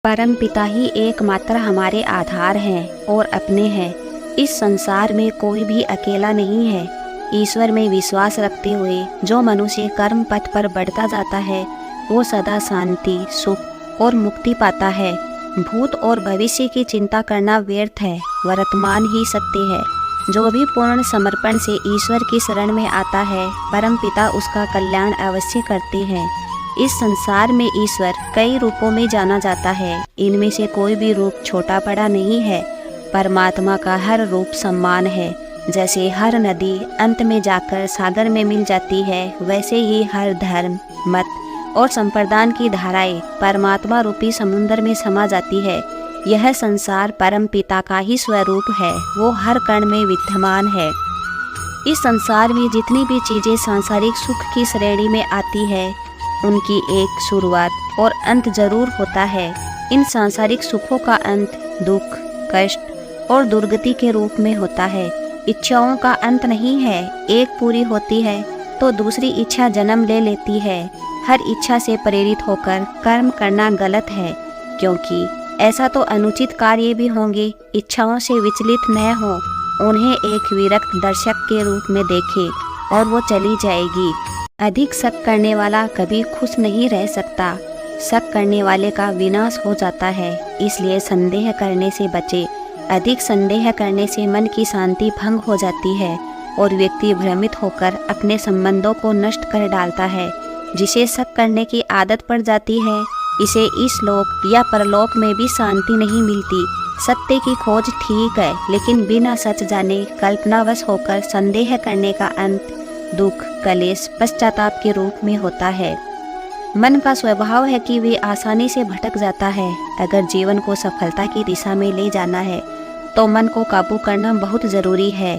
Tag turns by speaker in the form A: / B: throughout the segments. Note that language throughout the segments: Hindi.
A: परम पिता ही एकमात्र हमारे आधार हैं और अपने हैं। इस संसार में कोई भी अकेला नहीं है। ईश्वर में विश्वास रखते हुए जो मनुष्य कर्म पथ पर बढ़ता जाता है वो सदा शांति, सुख और मुक्ति पाता है। भूत और भविष्य की चिंता करना व्यर्थ है, वर्तमान ही सत्य है। जो भी पूर्ण समर्पण से ईश्वर की शरण में आता है, परम पिता उसका कल्याण अवश्य करते हैं। इस संसार में ईश्वर कई रूपों में जाना जाता है। इनमें से कोई भी रूप छोटा बड़ा नहीं है। परमात्मा का हर रूप सम्मान है। जैसे हर नदी अंत में जाकर सागर में मिल जाती है, वैसे ही हर धर्म, मत और संप्रदाय की धाराएं परमात्मा रूपी समुद्र में समा जाती है। यह संसार परम पिता का ही स्वरूप है। वो हर कण में विद्यमान है। इस संसार में जितनी भी चीजें सांसारिक सुख की श्रेणी में आती है, उनकी एक शुरुआत और अंत जरूर होता है। इन सांसारिक सुखों का अंत दुख, कष्ट और दुर्गति के रूप में होता है। इच्छाओं का अंत नहीं है। एक पूरी होती है तो दूसरी इच्छा जन्म ले लेती है। हर इच्छा से प्रेरित होकर कर्म करना गलत है, क्योंकि ऐसा तो अनुचित कार्य भी होंगे। इच्छाओं से विचलित न हो, उन्हें एक विरक्त दर्शक के रूप में देखे और वो चली जाएगी। अधिक शक करने वाला कभी खुश नहीं रह सकता। शक करने वाले का विनाश हो जाता है। इसलिए संदेह करने से बचे। अधिक संदेह करने से मन की शांति भंग हो जाती है और व्यक्ति भ्रमित होकर अपने संबंधों को नष्ट कर डालता है। जिसे शक करने की आदत पड़ जाती है, इसे इस लोक या परलोक में भी शांति नहीं मिलती। सत्य की खोज ठीक है, लेकिन बिना सच जाने कल्पनावश होकर संदेह करने का अंत दुख, कलेश, पश्चाताप के रूप में होता है। मन का स्वभाव है कि वे आसानी से भटक जाता है। अगर जीवन को सफलता की दिशा में ले जाना है तो मन को काबू करना बहुत जरूरी है।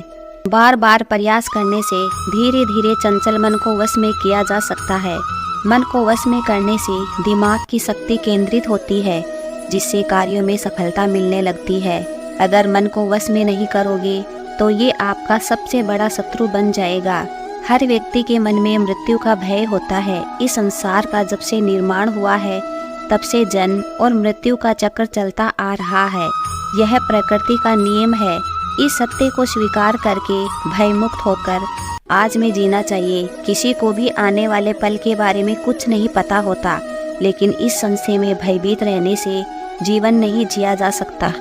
A: बार बार प्रयास करने से धीरे धीरे चंचल मन को वश में किया जा सकता है। मन को वश में करने से दिमाग की शक्ति केंद्रित होती है, जिससे कार्यों में सफलता मिलने लगती है। अगर मन को वश में नहीं करोगे तो ये आपका सबसे बड़ा शत्रु बन जाएगा। हर व्यक्ति के मन में मृत्यु का भय होता है। इस संसार का जब से निर्माण हुआ है, तब से जन्म और मृत्यु का चक्र चलता आ रहा है। यह प्रकृति का नियम है। इस सत्य को स्वीकार करके भयमुक्त होकर आज में जीना चाहिए। किसी को भी आने वाले पल के बारे में कुछ नहीं पता होता, लेकिन इस संशय में भयभीत रहने से जीवन नहीं जिया जा सकता।